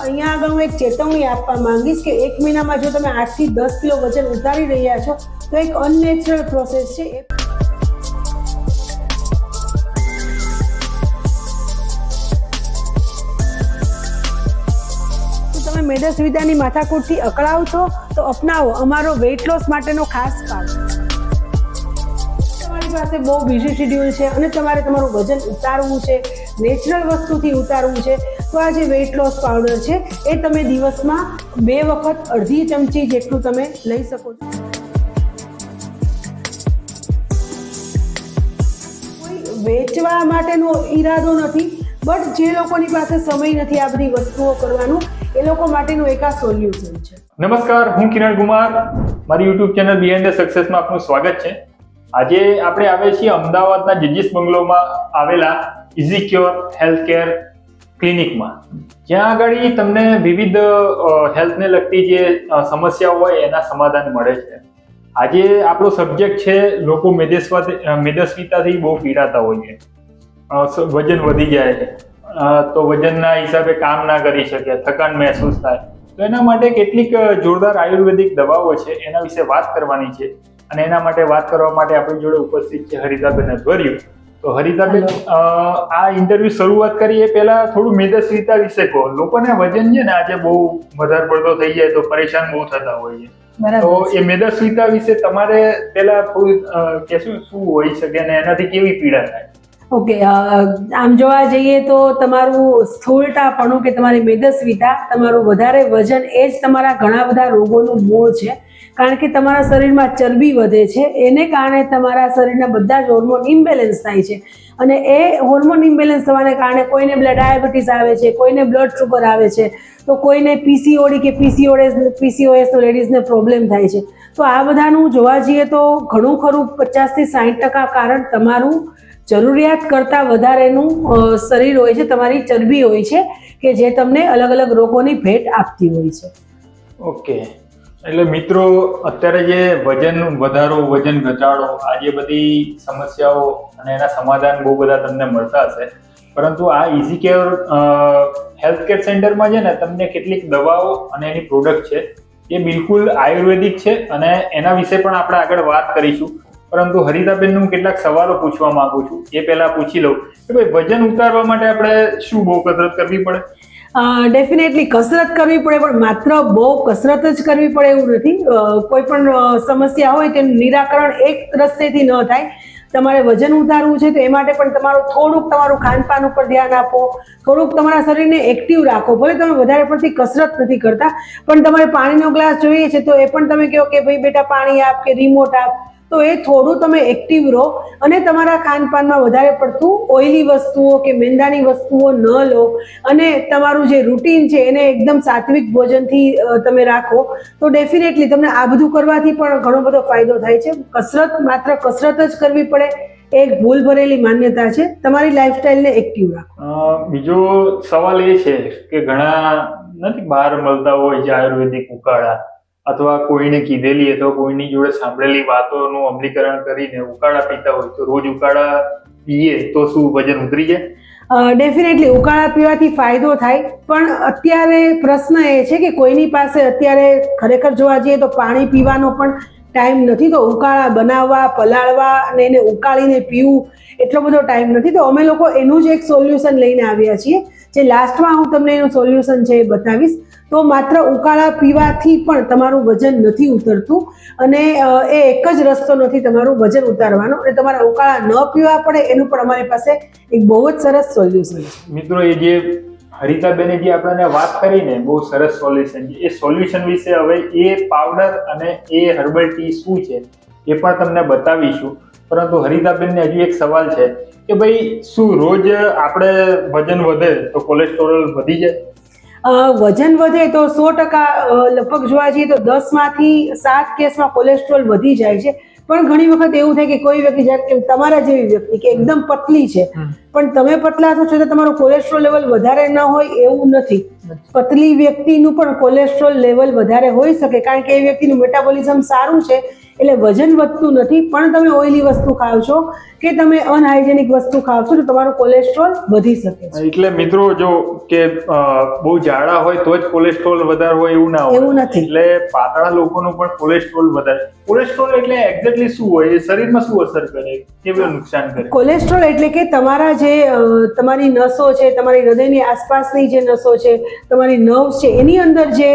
અહીંયા આગળ હું એક ચેતવણી આપવા માંગીશ કે 1 મહિનામાં જો તમે 8 થી 10 કિલો વજન ઉતારી રહ્યા છો તો એક અનનેચરલ પ્રોસેસ છે. તમે મેદસ્વીતાની માથાકૂટથી અકળાવ છો તો અપનાવો અમારો વેઇટ લોસ માટેનો ખાસ પાવડર. તમારી પાસે બહુ બિઝી શેડ્યુલ છે અને તમારે તમારું વજન ઉતારવું છે, નેચરલ વસ્તુથી ઉતારવું છે, તો આ જે વેઇટ લોસ પાવડર છે એ તમે દિવસમાં 2 વખત અડધી ચમચી જેટલું તમે લઈ શકો છો. કોઈ વેચવા માટેનો ઈરાદો નથી, બટ જે લોકોની પાસે સમય નથી આ બધી વસ્તુઓ કરવાનું એ લોકો માટેનું એક આ સોલ્યુશન છે. નમસ્કાર, હું કિરણ કુમાર, મારી યુટ્યુબ ચેનલ બિહાઇન્ડ ધ સક્સેસમાં આપનું સ્વાગત છે. આજે આપણે આવીએ છીએ અમદાવાદના જજીસ બંગલોમાં આવેલા ઇઝીક્યોર હેલ્થકેર ક્લિનિકમાં, જ્યાં આગળ તમને વિવિધ હેલ્થને લગતી જે સમસ્યાઓ હોય એના સમાધાન મળે છે. આજે આપણો સબ્જેક્ટ છે લોકો મેદસ્વીતાથી બહુ પીડાતા હોઈએ, વજન વધી જાય છે તો વજનના હિસાબે કામ ના કરી શકે, થકાન મહેસૂસ થાય, તો એના માટે કેટલીક જોરદાર આયુર્વેદિક દવાઓ છે, એના વિશે વાત કરવાની છે. અને એના માટે વાત કરવા માટે આપણી જોડે ઉપસ્થિત છે હરિતાબેન અધવરિયું. તો હરિતાબેન, આ ઇન્ટરવ્યુ શરૂઆત કરીએ પહેલા થોડું મેદસ્વીતા વિશે કહો. લોકોને વજન છે ને આજે બહુ વધારે પડતો થઈ જાય તો પરેશાન બહુ થતા હોઈએ, તો એ મેદસ્વીતા વિશે તમારે પહેલા થોડું કહેશું શું હોઈ શકે અને એનાથી કેવી પીડા થાય? ઓકે, આમ જોવા જઈએ તો તમારું સ્થૂળતાપણું કે તમારી મેદસ્વીતા, તમારું વધારે વજન એ જ તમારા ઘણા બધા રોગોનું મૂળ છે. કારણ કે તમારા શરીરમાં ચરબી વધે છે, એને કારણે તમારા શરીરના બધા જ હોર્મોન ઇમ્બેલેન્સ થાય છે અને એ હોર્મોન ઇમ્બેલેન્સ થવાને કારણે કોઈને ડાયાબિટીસ આવે છે, કોઈને બ્લડ શુગર આવે છે, તો કોઈને પીસીઓડી કે પીસીઓએસ લેડીઝને પ્રોબ્લેમ થાય છે. તો આ બધાનું જોવા જઈએ તો ઘણું ખરું 50 થી 60% કારણ તમારું જરૂરિયાત કરતાં વધારેનું શરીર હોય છે, તમારી ચરબી હોય છે કે જે તમને અલગ અલગ રોગોની ભેટ આપતી હોય છે. ઓકે, એટલે મિત્રો અત્યારે જે વજન વધારો, વજન ઘટાડો, આ જે બધી સમસ્યાઓ અને એના સમાધાન બહુ બધા તમને મળતા હશે, પરંતુ આ ઇઝીકેર હેલ્થકેર સેન્ટરમાં છે ને તમને કેટલીક દવાઓ અને એની પ્રોડક્ટ છે એ બિલકુલ આયુર્વેદિક છે અને એના વિશે પણ આપણે આગળ વાત કરીશું. પરંતુ હરિતાબેનને હું કેટલાક સવાલો પૂછવા માંગુ છું, એ પહેલા પૂછી લઉં કે ભાઈ વજન ઉતારવા માટે આપણે શું બહુ કસરત કરવી પડે? ડેફિનેટલી કસરત કરવી પડે, પણ માત્ર બહુ કસરત જ કરવી પડે એવું નથી. કોઈ પણ સમસ્યા હોય તેનું નિરાકરણ એક રસ્તેથી ન થાય. તમારે વજન ઉતારવું છે તો એ માટે પણ થોડુંક તમારું ખાનપાન ઉપર ધ્યાન આપો, થોડુંક તમારા શરીરને એક્ટિવ રાખો. ભલે તમે વધારે પડતી કસરત નથી કરતા, પણ તમારે પાણીનો ગ્લાસ જોઈએ છે તો એ પણ તમે કહો કે ભાઈ બેટા પાણી આપ કે રિમોટ આપ, તો એ થોડું તમે એક્ટિવ રહો અને તમારા ખાનપાનમાં વધારે પડતું ઓઇલી વસ્તુઓ કે મેંદાની વસ્તુઓ ન લો અને તમારું જે રૂટીન છે એને એકદમ સાત્વિક ભોજનથી તમે રાખો, તો ડેફિનેટલી તમને આ બધું કરવાથી પણ ઘણો બધો ફાયદો થાય છે. કસરત માત્ર કસરત જ કરવી પડે એક ભૂલ ભરેલી માન્યતા છે. તમારી લાઈફસ્ટાઈલને એક્ટિવ રાખો. બીજો સવાલ એ છે કે ઘણા નથી બહાર મળતા હોય છે આયુર્વેદિક ઉકાળા, અથવા કોઈને કીધેલી અથવા કોઈની જોડે સાંભળેલી વાતોનું અમલીકરણ કરીને ઉકાળા પીતા હોય, તો રોજ ઉકાળા પીએ તો શું વજન ઉતરી જાય? ડેફિનેટલી ઉકાળા પીવાથી ફાયદો થાય, પણ અત્યારે પ્રશ્ન એ છે કે કોઈની પાસે અત્યારે ખરેખર જોવા જઈએ તો પાણી પીવાનો પણ ટાઈમ નથી, તો ઉકાળા બનાવવા, પલાળવા અને એને ઉકાળીને પીવું એટલો બધો ટાઈમ નથી. તો અમે લોકો એનું જ એક સોલ્યુશન લઈને આવ્યા છીએ, જે લાસ્ટમાં હું તમને એનું સોલ્યુશન છે એ બતાવીશ. તો માત્ર ઉકાળા પીવાથી પણ તમારું વજન નથી ઉતરતું અને એ એક જ રસ્તો નથી તમારું વજન ઉતારવાનો, અને તમારા ઉકાળા ન પીવા પડે એનું પણ અમારી પાસે એક બહુ જ સરસ સોલ્યુશન છે. મિત્રો, એ જે હરિતાબેને જે આપણને વાત કરીને બહુ સરસ સોલ્યુશન છે, એ સોલ્યુશન વિશે હવે એ પાવડર અને એ હર્બલ ટી શું છે એ પણ તમને બતાવીશું. પરંતુ હરિતાબેનને હજુ એક સવાલ છે કે ભાઈ શું રોજ આપણે વજન વધે તો કોલેસ્ટ્રોલ વધી જાય? વજન વધે તો 100% લગભગ જોવા જઈએ તો 10 માંથી 7 કેસમાં કોલેસ્ટ્રોલ વધી જાય છે. પણ ઘણી વખત એવું થાય કે કોઈ વ્યક્તિ, જેમ તમારા જેવી વ્યક્તિ કે એકદમ પતલી છે, પણ તમે પતલા છો છતાં તમારું કોલેસ્ટ્રોલ લેવલ વધારે ન હોય એવું નથી. પતલી વ્યક્તિનું પણ કોલેસ્ટ્રોલ લેવલ વધારે હોઈ શકે, કારણ કે એ વ્યક્તિનું મેટાબોલિઝમ સારું છે એટલે વજન વધતું નથી. પણ તમે ઓઇલી વસ્તુ ખાવ છો કે તમે અનહાઇજેનિક વસ્તુ ખાવ છો તો તમારું કોલેસ્ટ્રોલ વધી શકે છે. એટલે મિત્રો જો કે બહુ જાડા હોય તો જ કોલેસ્ટ્રોલ વધારે હોય એવું ના હોય. એવું નથી. એટલે પાતળા લોકોનું પણ કોલેસ્ટ્રોલ વધારે. કોલેસ્ટ્રોલ એટલે એક્ઝેક્ટલી શું હોય? એ શરીરમાં શું અસર કરે, કેવું નુકસાન કરે? કોલેસ્ટ્રોલ એટલે કે તમારા જે તમારી નસો છે, તમારી હૃદયની આસપાસની જે નસો છે, તમારી નર્વ્સ છે, એની અંદર જે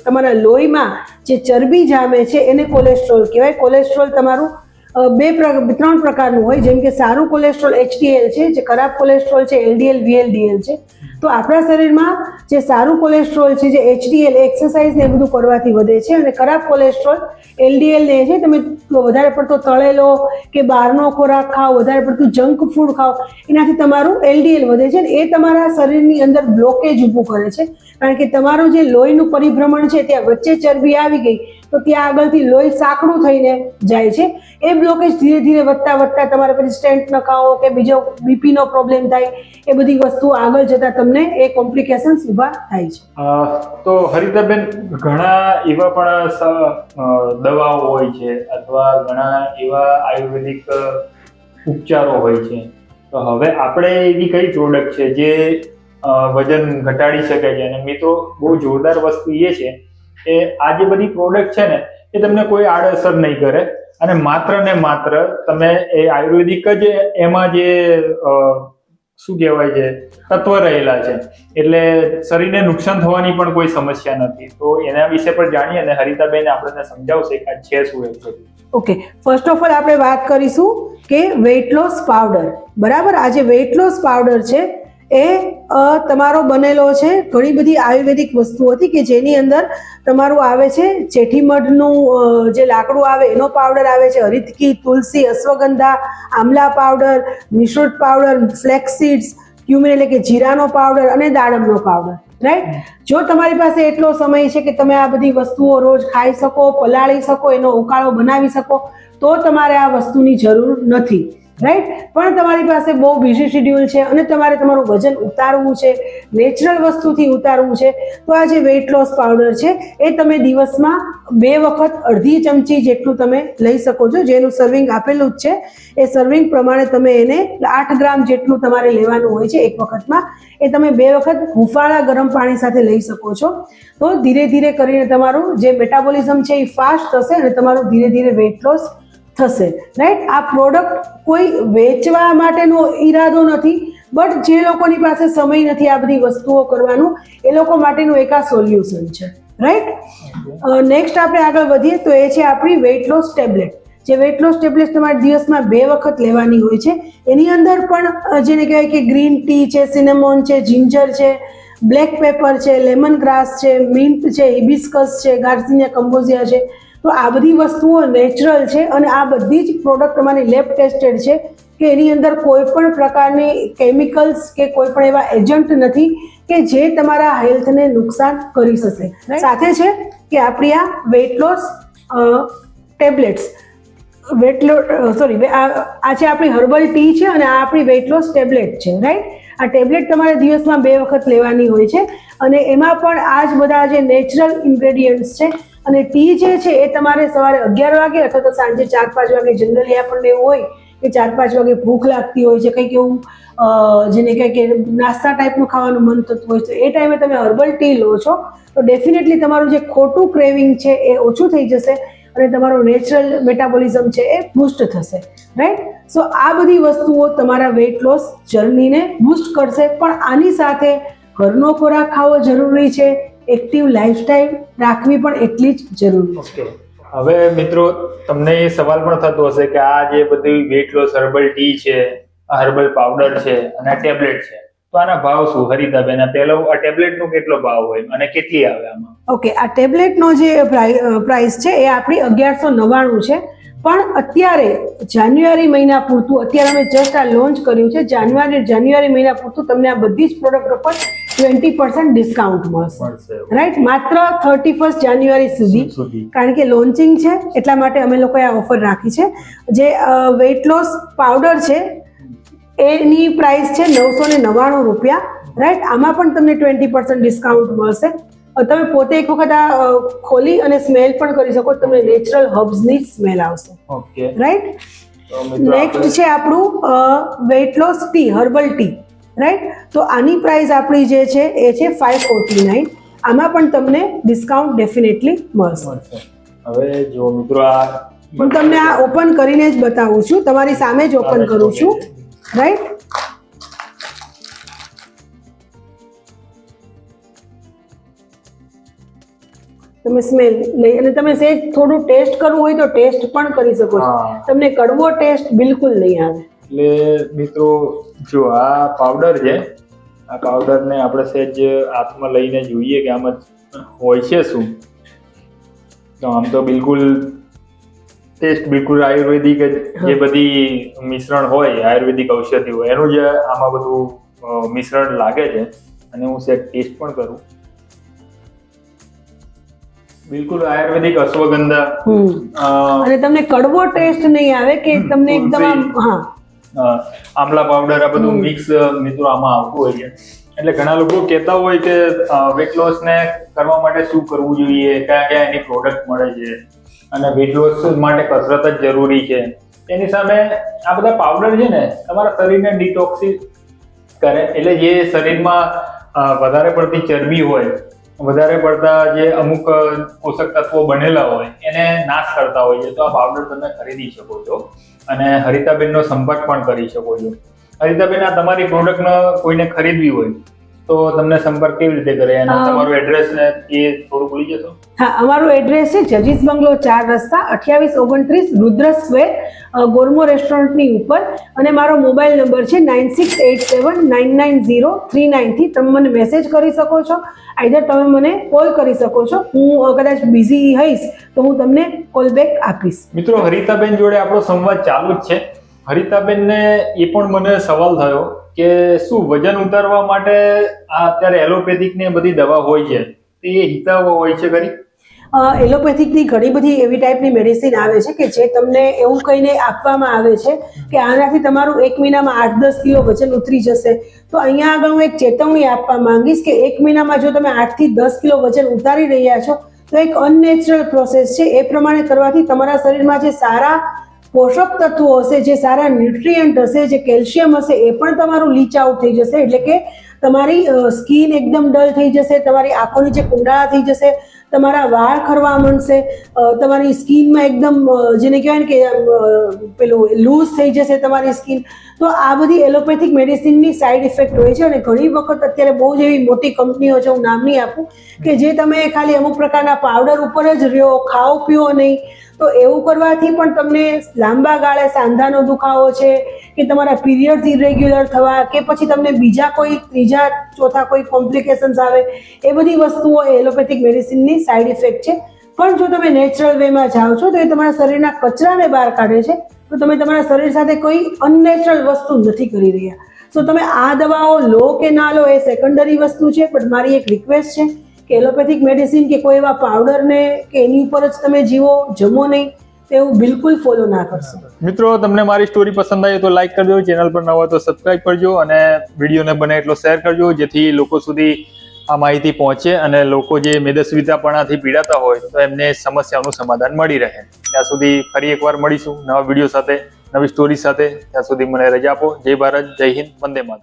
તમારા લોહીમાં જે ચરબી જામે છે એને કોલેસ્ટ્રોલ કહેવાય. કોલેસ્ટ્રોલ તમારું 3 પ્રકારનું હોય, જેમ કે સારું કોલેસ્ટ્રોલ HDL છે, જે ખરાબ કોલેસ્ટ્રોલ છે LDL VLDL છે. તો આપણા શરીરમાં જે સારું કોલેસ્ટ્રોલ છે, જે HDL એક્સરસાઇઝ ને બધું કરવાથી વધે છે, અને ખરાબ કોલેસ્ટ્રોલ LDL ને છે તમે વધારે પડતો તળેલો કે બહારનો ખોરાક ખાઓ, વધારે પડતું જંક ફૂડ ખાઓ, એનાથી તમારું LDL વધે છે, અને એ તમારા શરીરની અંદર બ્લોકેજ ઊભું કરે છે. કારણ કે તમારું જે લોહીનું પરિભ્રમણ છે ત્યાં વચ્ચે ચરબી આવી ગઈ તો ત્યાં આગળથી લોહી સાંકડું થઈને જાય છે. એ બ્લોકેજ ધીરે ધીરે વધતા તમારે પછી સ્ટેન્ટ નખાવો કે બીજો BP નો પ્રોબ્લેમ થાય, એ બધી વસ્તુ આગળ જતા તમને એ કોમ્પ્લિકેશન્સ ઊભા થાય છે. તો હરિતાબેન, ઘણા એવા પણ દવાઓ હોય છે અથવા ઘણા એવા આયુર્વેદિક ઉપચારો હોય છે. તો હવે આપણે એવી કઈ પ્રોડક્ટ છે જે વજન ઘટાડી શકે છે? અને મિત્રો બહુ જોરદાર વસ્તુ એ છે કે આ જે બધી પ્રોડક્ટ છે ને એ તમને કોઈ આડઅસર નહીં કરે, અને માત્ર તમે એ આયુર્વેદિક જ એમાં જે શું કહેવાય છે તત્વ રહેલા છે, એટલે શરીરને નુકસાન થવાની પણ કોઈ સમસ્યા નથી. તો એના વિશે પણ જાણીએ અને હરિતાબેન આપણને સમજાવશે કે આ છે શું એ. ઓકે, ફર્સ્ટ ઓફ ઓલ આપણે વાત કરીશું કે વેઇટ લોસ પાવડર. બરાબર, આ જે વેઇટ લોસ પાવડર છે એ તમારો બનેલો છે ઘણી બધી આયુર્વેદિક વસ્તુઓથી, કે જેની અંદર તમારું આવે છે ચેઠી મધનું જે લાકડું આવે એનો પાવડર આવે છે, હરિતકી, તુલસી, અશ્વગંધા, આમલા પાવડર, નિષ્રુત પાવડર, ફ્લેક્સ સીડ્સ, ક્યુમિન એટલે કે જીરાનો પાવડર, અને દાડમનો પાવડર. રાઈટ. જો તમારી પાસે એટલો સમય છે કે તમે આ બધી વસ્તુઓ રોજ ખાઈ શકો, પલાળી શકો, એનો ઉકાળો બનાવી શકો, તો તમારે આ વસ્તુની જરૂર નથી. રાઈટ. પણ તમારી પાસે બહુ બિઝી શેડ્યુલ છે અને તમારે તમારું વજન ઉતારવું છે, નેચરલ વસ્તુથી ઉતારવું છે, તો આ જે વેઇટ લોસ પાવડર છે એ તમે દિવસમાં 2 વખત અડધી ચમચી જેટલું તમે લઈ શકો છો. જેનું સર્વિંગ આપેલું જ છે, એ સર્વિંગ પ્રમાણે તમે એને 8 ગ્રામ જેટલું તમારે લેવાનું હોય છે એક વખતમાં. એ તમે 2 વખત હુંફાળા ગરમ પાણી સાથે લઈ શકો છો. તો ધીરે ધીરે કરીને તમારું જે મેટાબોલિઝમ છે એ ફાસ્ટ થશે અને તમારું ધીરે ધીરે વેઇટ લોસ થશે. રાઈટ. આ પ્રોડક્ટ કોઈ વેચવા માટેનો ઈરાદો નથી, બટ જે લોકોની પાસે સમય નથી આ બધી વસ્તુઓ કરવાનું, એ લોકો માટેનું એક આ સોલ્યુશન છે. રાઈટ. નેક્સ્ટ આપણે આગળ વધીએ તો એ છે આપણી વેઇટ લોસ ટેબ્લેટ. જે વેઇટ લોસ ટેબ્લેટ તમારે દિવસમાં 2 વખત લેવાની હોય છે. એની અંદર પણ જેને કહેવાય કે ગ્રીન ટી છે, સિનેમોન છે, જિંજર છે, બ્લેક પેપર છે, લેમન ગ્રાસ છે, મિન્ટ છે, હિબિસ્કસ છે, ગાર્સિનિયા કંબોઝિયા છે. તો આ બધી વસ્તુઓ નેચરલ છે અને આ બધી જ પ્રોડક્ટ તમારી લેબ ટેસ્ટેડ છે, કે એની અંદર કોઈ પણ પ્રકારની કેમિકલ્સ કે કોઈ પણ એવા એજન્ટ નથી કે જે તમારા હેલ્થને નુકસાન કરી શકે. સાથે છે કે આપણી આ વેઇટ લોસ ટેબ્લેટ્સ, આ છે આપણી હર્બલ ટી છે અને આ આપણી વેઇટ લોસ ટેબ્લેટ છે. રાઈટ. આ ટેબ્લેટ તમારે દિવસમાં 2 વખત લેવાની હોય છે અને એમાં પણ આ જ બધા જે નેચરલ ઇન્ગ્રેડિયન્ટ્સ છે. અને ટી જે છે એ તમારે સવારે 11 વાગે અથવા તો સાંજે 4-5 વાગે, જનરલી આપણને એવું હોય કે 4-5 વાગે ભૂખ લાગતી હોય છે, કંઈક એવું જેને કહે કે નાસ્તા ટાઈપનું ખાવાનું મન થતું હોય છે, એ ટાઈમે તમે હર્બલ ટી લો છો તો ડેફિનેટલી તમારું જે ખોટું ક્રેવિંગ છે એ ઓછું થઈ જશે અને તમારું નેચરલ મેટાબોલિઝમ છે એ બૂસ્ટ થશે. રાઈટ. સો આ બધી વસ્તુઓ તમારા વેઇટ લોસ જર્નીને બૂસ્ટ કરશે, પણ આની સાથે ઘરનો ખોરાક ખાવો જરૂરી છે, એક્ટિવ લાઈફસ્ટાઈલ રાખવી પણ એટલી જ જરૂરી છે. હવે મિત્રો તમને એ સવાલ પણ થતો હશે કે આ જે બધી વેઇટ લોસ હર્બલ ટી છે, આ હર્બલ પાવડર છે અને આ ટેબ્લેટ છે, તો આના ભાવ શું? હરિતાબેન, પહેલો આ ટેબ્લેટનો કેટલો ભાવ હોય અને કેટલી આવે આમાં? ઓકે, આ ટેબ્લેટનો જે પ્રાઇસ છે એ આપણી 1199 છે. પણ અત્યારે જાન્યુઆરી મહિના પૂરતું, અત્યારે અમે જસ્ટ આ લોન્ચ કર્યું છે, જાન્યુઆરી મહિના પૂરતું તમને આ બધી જ પ્રોડક્ટ ઉપર 20% ડિસ્કાઉન્ટ મળશે. રાઈટ. માત્ર 31 જાન્યુઆરી સુધી, કારણ કે લોન્ચિંગ છે એટલા માટે અમે લોકોએ આ ઓફર રાખી છે. જે વેઇટ લોસ પાવડર છે એની પ્રાઇસ છે 999 રૂપિયા. રાઈટ. આમાં પણ તમને 20% ડિસ્કાઉન્ટ મળશે. તમે પોતે એક વખત આ ખોલી અને સ્મેલ પણ કરી શકો. તમને નેચરલ હર્બ્સની સ્મેલ આવશે. Okay, right. તો મિત્રો નેક્સ્ટ છે આપણું weight loss T, herbal tea. Right. તો આની પ્રાઇસ આપણી જે છે એ છે 549. આમાં પણ તમને ડિસ્કાઉન્ટ ડેફિનેટલી મળશે. હવે જો મિત્રો આ હું તમને આ ઓપન કરીને જ બતાવું છું, તમારી સામે જ ઓપન કરું છું. રાઈટ. તમે સ્મેલ લઈ અને તમે સેજ થોડું ટેસ્ટ કરવું હોય તો ટેસ્ટ પણ કરી શકો છો. હા. તમને કડવો ટેસ્ટ બિલકુલ નહીં આવે. એટલે મિત્રો જો આ પાવડર છે, આ પાવડરને આપણે સહેજ હાથમાં લઈને જોઈએ કે આમાં હોય છે શું. તો આમ તો બિલકુલ ટેસ્ટ બિલકુલ આયુર્વેદિક જે બધી મિશ્રણ હોય, આયુર્વેદિક ઔષધિ હોય એનું જ આમાં બધું મિશ્રણ લાગે છે. અને હું સહેજ ટેસ્ટ પણ કરું. બિલકુલ આયુર્વેદિક અશ્વગંધા અને તમને કડવો ટેસ્ટ નહીં આવે કે તમને એકદમ આમલા પાવડર આ બધું મિક્સ મિત્રો આમાં આવતું હોય છે. એટલે ઘણા લોકો કહેતા હોય કે વેટ લોસ ને કરવા માટે શું કરવું જોઈએ, કયા કયા એની પ્રોડક્ટ મળે છે અને વેટ લોસ માટે કસરત જ જરૂરી છે. એની સામે આ બધા પાવડર છે ને તમારા શરીરને ડિટોક્સિસ કરે. એટલે જે શરીરમાં વધારે પડતી ચરબી હોય, વધારે પડતા જે અમુક પોષક તત્વો બનેલા હોય એને નાશ કરતા હોય છે. તો આ પાવડર તમે ખરીદી શકો છો અને હરિતાબેનનો સંપર્ક પણ કરી શકો છો. હરિતાબેન, આ તમારી પ્રોડક્ટનો કોઈને ખરીદવી હોય તો તમને સંપર્ક કેવી રીતે કરે અને તમારું એડ્રેસ ને એ થોડું ભૂલી જશો? હા, અમારું એડ્રેસ છે જજીસ બંગલો 4 રસ્તા 2829 રુદ્ર સ્ક્વેર, ગોરમો રેસ્ટોરન્ટની ઉપર. અને મારો મોબાઈલ નંબર છે 9687990393. તમે મને મેસેજ કરી શકો છો, આઈધર તમે મને કોલ કરી શકો છો. હું કદાચ બિઝી હઈશ તો હું તમને કોલ બેક આપીશ. મિત્રો, હરિતાબેન જોડે આપણો સંવાદ ચાલુ જ છે. હરિતાબેનને એ પણ મને સવાલ થયો કે શું વજન ઉતારવા માટે આ અત્યારે એલોપેથિક ને બધી દવા હોય છે એ હિતાવહ હોય છે ખરી? એલોપેથિકની ઘણી બધી એવી ટાઈપની મેડિસિન આવે છે કે જે તમને એવું કહીને આપવામાં આવે છે કે આનાથી તમારું 1 મહિનામાં 8-10 કિલો વજન ઉતરી જશે. તો અહીંયા આગળ હું એક ચેતવણી આપવા માંગીશ કે 1 મહિનામાં જો તમે 8 થી 10 કિલો વજન ઉતારી રહ્યા છો તો એક અનનેચરલ પ્રોસેસ છે. એ પ્રમાણે કરવાથી તમારા શરીરમાં જે સારા પોષક તત્વો હશે, જે સારા ન્યુટ્રિયન્ટ હશે, જે કેલ્શિયમ હશે એ પણ તમારું લીચ આઉટ થઈ જશે. એટલે કે તમારી સ્કિન એકદમ ડલ થઈ જશે, તમારી આંખો નીચે કુંડાળા થઈ જશે, તમારા વાળ ખરવા માંડશે, તમારી સ્કિનમાં એકદમ જેને કહેવાય ને કે પેલું લૂઝ થઈ જશે તમારી સ્કિન. તો આ બધી એલોપેથિક મેડિસિનની સાઈડ ઇફેક્ટ હોય છે. અને ઘણી વખત અત્યારે બહુ જ એવી મોટી કંપનીઓ છે, હું નામ નહીં આપું, કે જે તમે ખાલી અમુક પ્રકારના પાવડર ઉપર જ રહ્યો, ખાઓ પીઓ નહીં. તો એવું કરવાથી પણ તમને લાંબા ગાળે સાંધાનો દુખાવો છે કે તમારા પીરિયડ્સ ઇરેગ્યુલર થવા કે પછી તમને બીજા કોઈ ત્રીજા ચોથા કોઈ કોમ્પ્લિકેશન્સ આવે, એ બધી વસ્તુઓ એલોપેથિક મેડિસિનની સાઈડ ઇફેક્ટ છે. પણ જો તમે નેચરલ વેમાં જાઓ છો તો એ તમારા શરીરના કચરાને બહાર કાઢે છે. તો તમે તમારા શરીર સાથે કોઈ અનનેચરલ વસ્તુ નથી કરી રહ્યા. સો તમે આ દવાઓ લો કે ના લો એ સેકન્ડરી વસ્તુ છે. પણ મારી એક રિક્વેસ્ટ છે કે એલોપેથિક મેડિસિન કે કોઈ એવા પાવડરને કે એની ઉપર જ તમે જીવો, જમો નહીં, તેવું બિલકુલ ફોલો ના કરશો. મિત્રો, તમને મારી સ્ટોરી પસંદ આવી તો લાઈક કરજો, ચેનલ પર નવા તો સબસ્ક્રાઇબ કરજો અને વિડીયોને બને એટલો શેર કરજો જેથી લોકો સુધી આ માહિતી પહોંચે અને લોકો જે મેદસ્વીતાપણાથી પીડાતા હોય તો એમને સમસ્યાનું સમાધાન મળી રહે. ત્યાં સુધી ફરી એકવાર મળીશું નવા વિડીયો સાથે, નવી સ્ટોરી સાથે. ત્યાં સુધી મને રજા આપો. જય ભારત, જય હિન્દ, વંદે માતરમ.